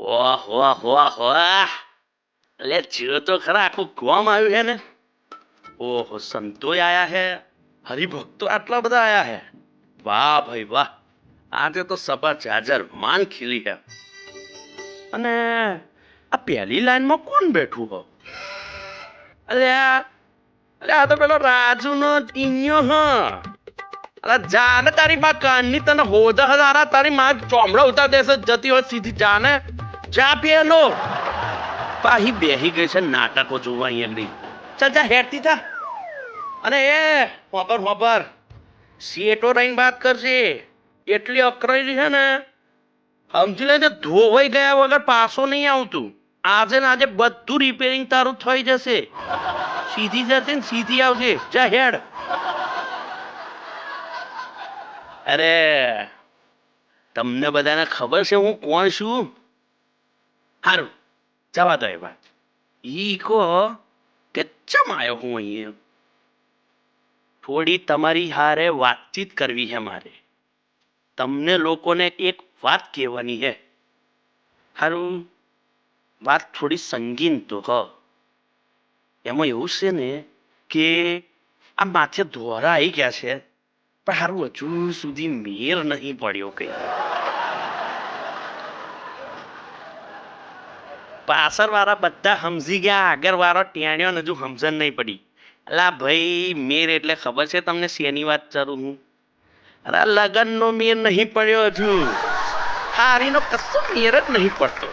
ઓહ વાહ વાહ વાહ. એટલે ચીરો તો ખરા આખું ગોમ આવ્યું છે ને. ઓહો, સંતોય આયા હે, હરિભક્તો આટલા બધા આયા હે. વાહ ભાઈ વાહ. આજે તો સભા જાજર માન ખીલી હે. અને આ પહેલી લાઈનમાં કોણ બેઠું હો? અલ્યા, આ તો પેલો રાજુનો ટીન્યો હ. અરે જાને તારી માં કાનની તને હોદા હજારા તારી માં ચોમડા ઉતાર દેશે જતી હોય સીધી જાને. જા પેલો પાહી બેહી ગઈ છે નાટકો જોવા અહીંયા આગળ. ચાલ જા હેડતી થા. અને એ હોબર સીએટો રહીને વાત કરશે. એટલી અકરાઈ છે ને, સમજી લેજે ધોવાઈ ગયા વગર પાછો નહીં આવતું. આજે ને આજે બધું રિપેરિંગ તારું થઈ જશે. સીધી જશે ને સીધી આવશે. જા હેડ. અરે તમને બધાને ખબર છે હું કોણ છું? હારું, જવા દો એ વાત. ઈ કહો કે ચમ આવ્યો હું અહીંયા? થોડી તમારી હારે વાતચીત કરવી છે મારે. તમને લોકોને એક વાત કહેવાની છે. હારું, વાત થોડી સંગીન તો હ. એમાં એવું છે ને કે આ માથે ધોરા આવી ગયા છે, પણ હારું હજુ સુધી મેર નહીં પડ્યો કઈ. પાછળ વાળા બધા સમજી ગયા, આગળ વાળો ટેણ્યો ને હજુ સમજણ નહીં પડી. અલા ભાઈ, મેર એટલે ખબર છે તમને શેની વાત કરું હું? અરે લગનનો મેર નહીં પડ્યો હજુ. હારીનો કશો મેર જ નહીં પડતો.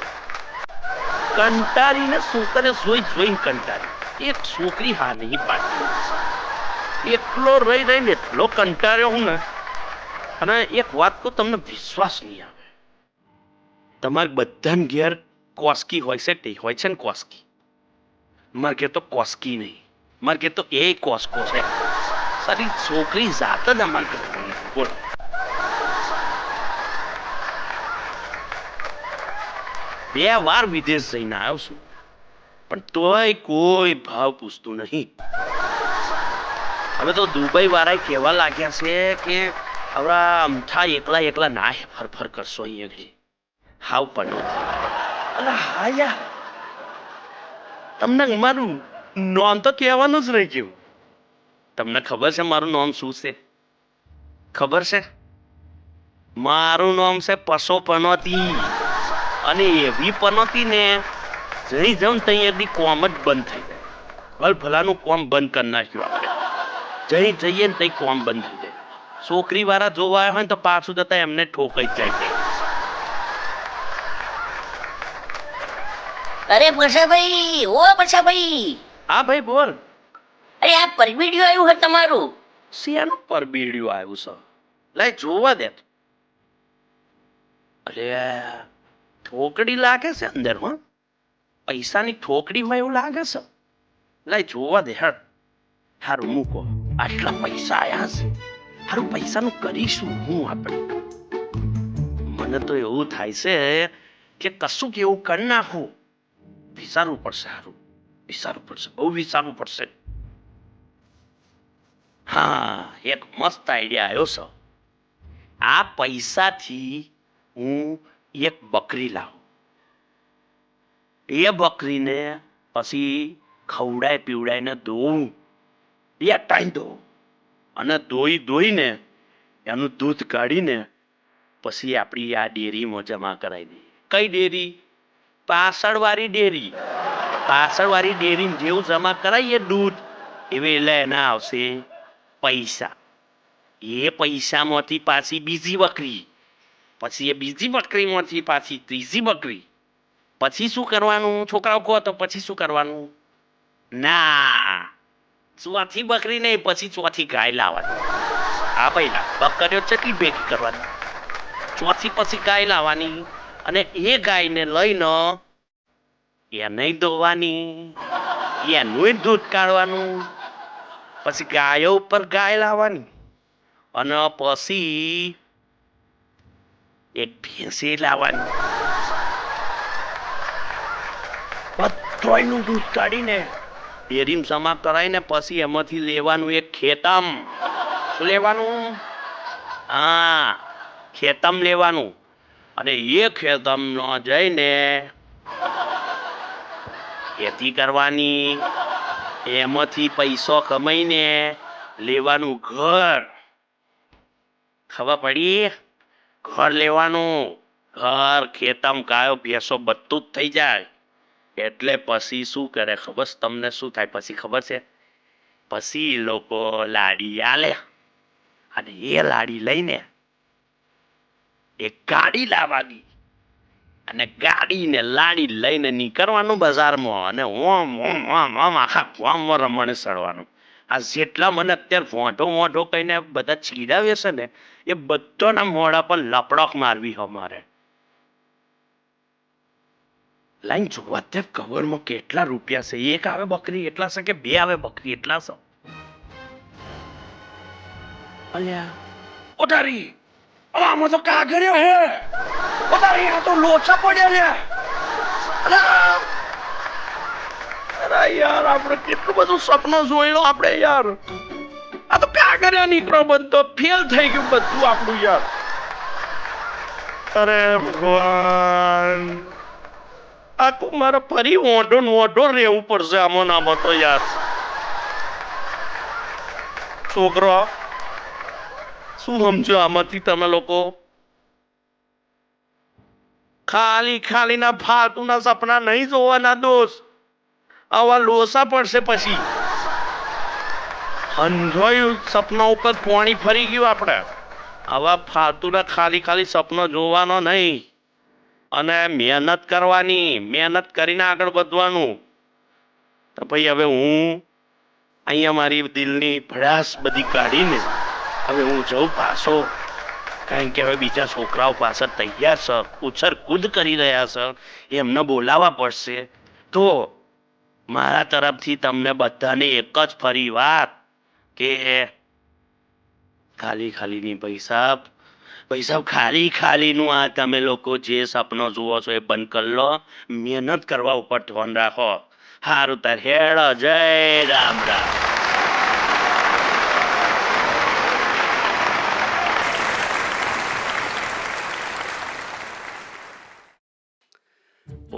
કંટાળીને છોકરે જોઈને કંટાળી. એક છોકરી હા નહીં પાડતી. એટલો રહીને એટલો કંટાળ્યો હું ને. અને એક વાત તો તમને વિશ્વાસ નહીં આવે. તમારે બધાને ઘેર કોસ્કી હોય છે તે હોય છે ને કોસ્કી. મારે ઘેર તો કોસ્કી નહીં. મારે ઘેર તો એ કોસ્કો છે. સારી છોકરી જાત જ અમારે ઘરમાં નથી. બોલો. બે વાર વિદેશ જઈને આવ્યો છું, પણ તોય કોઈ ભાવ પૂછતું નહીં. હવે તો દુબઈ વાળા કહેવા લાગ્યા છે કે હવે અમથા એકલા ના ફરફર કરશો અહીંયા. હાવ પણ અલા હા યાર, તમને મારું નોમ તો કહેવાનું જ રહી ગયું. તમને ખબર છે મારું નામ શું છે? ખબર છે? મારું નામ છે પશો પનોતી. અને એવી પનોતી ને જઈ જાઉં ત્યાં એની કોમ જ બંધ થઈ જાય. ભલાનું કોમ બંધ કરી નાખ્યું આપણે. જઈએ ને તઈ કોમ બંધ થઈ જાય. છોકરી વાળા જોવા આવ્યા હોય ને તો પાછું જતા એમને ઠોકાઈ જાય. અરે પછાભાઈ, ઓ પછાભાઈ. હા ભાઈ બોલ. અરે આ પરબીડિયું આવ્યું છે તમારું. શેનું પરબીડિયું આવ્યું છે? લાય જોવા દે. અરે ઠોકડી લાગે છે અંદર. હો, પૈસાની ઠોકડી હોય એવું લાગે છે. લાય જોવા દે. હટ. હારું મૂકો. આટલા પૈસા આયા છે. હારું પૈસાનું કરીશું હું આપણે? મને તો એવું થાય છે કે કશું એવું કરી નાખું. વિચારવું પડશે. હારું વિચારવું પડશે. બહુ વિચારવું પડશે. હા, એક મસ્ત આઈડિયા આવ્યો છે. આ પૈસાથી હું એક બકરી લાવું. એ બકરીને પછી ખવડાય પીવડાઈને દોઉં. બે ટાઈમ દોઉં. અને દોઈને એનું દૂધ કાઢીને પછી આપણી આ ડેરીમાં જમા કરાવી દઈએ. કઈ ડેરી? પાછળવાળી ડેરી. પાછળવાળી ડેરી જેવું જમા કરાવીએ દૂધ, એવી એટલે એના આવશે પૈસા. એ પૈસામાંથી પાછી બીજી બકરી, પછી એ બીજી બકરીમાંથી પાછી ત્રીજી બકરી. પછી શું કરવાનું? છોકરાઓ કહો તો પછી શું કરવાનું? ના, ચોથી બકરી નહીં, પછી ચોથી ગાય લાવવાની. આ પહેલા બકરીઓ કેટલી ભેગી કરવાની? ચોથી પછી ગાય લાવવાની. અને એ ગાયને લઈને એને દોવાની, એનું દૂધ કાઢવાનું. પછી ગાયો ઉપર ગાય લાવવાની. અને પછી એક ભેંસી લાવવાની. બધુંયનું દૂધ કાઢીને ડેરીમાં જમા કરાવીને પછી એમાંથી લેવાનું એક ખેતમ. શું લેવાનું? હા, ખેતમ લેવાનું. અને એ ખેતરમાં જઈને ખેતી કરવાની, એમાંથી પૈસો કમાઈને લેવાનું ઘર. ખબર પડી? ઘર લેવાનું, ઘર, ખેતમ, ગાયો, ભેંસો બધું જ થઈ જાય. એટલે પછી શું કરે ખબર છે તમને? શું થાય પછી ખબર છે? પછી એ લોકો લાડી આલે, અને એ લાડી લઈને એક ગાડી લાવવાની, અને ગાડીને લાડી લઈને નીકળવાનું બજારમાં, અને ઓમ ઓમ ઓમ ઓમ આખા ગામમાં રમણે સડવાનું. આ જેટલા મને અત્યારે મોઢો મોઢો કહીને બધા ચીડાવે છે ને, એ બધાના મોઢા પર લપડક મારવી અમારે. લાઈન જોવા તે કવરમાં કેટલા રૂપિયા છે. એક આવે બકરી એટલા છે કે બે આવે બકરી એટલા છે? અલ્યા ઓતારી, આમાં તો કાગળિયો હે. ઓતારી, આ તો લોચા પડ્યા લે. અરે યાર, આપણે કેટલું બધું સપનું જોયેલું આપણે યાર. આ તો કાગળિયા નીકળો, બધો ફેલ થઈ ગયું બધું આપણું યાર. અરે ભગવાન, આખું મારે ફરી ઓઢો રહેવું પડશે આમાં નામાં તો યાર. છોકરો, શું સમજો આમાંથી તમે લોકો? ખાલી ના ફાલતુના સપના નહીં જોવાના દોસ્ત. આવા લોસા પડશે પછી. અંધોયું સપના ઉપર પાણી ફરી ગયું આપણે. આવા ફાલતુના ખાલી સપના જોવાનો નહીં, અને મહેનત કરવાની, મહેનત કરીને આગળ વધવાનું. તો ભાઈ હવે હું અહીંયા મારી દિલની ભડાસ બધી કાઢીને હવે હું જઉં પાછો, કારણ કે હવે બીજા છોકરાઓ પાછળ તૈયાર છે, ઉછર કૂદ કરી રહ્યા છે, એમને બોલાવવા પડશે. તો મારા તરફથી તમને બધાને એક જ ફરી વાત કે ખાલીની પૈસા ખાલીનું આ તમે લોકો જે સપનો જુઓ છો એ બંધ કરી લો. મહેનત કરવા ઉપર ધ્યાન રાખો. હારું તાર હેડ, જય રામ રામ.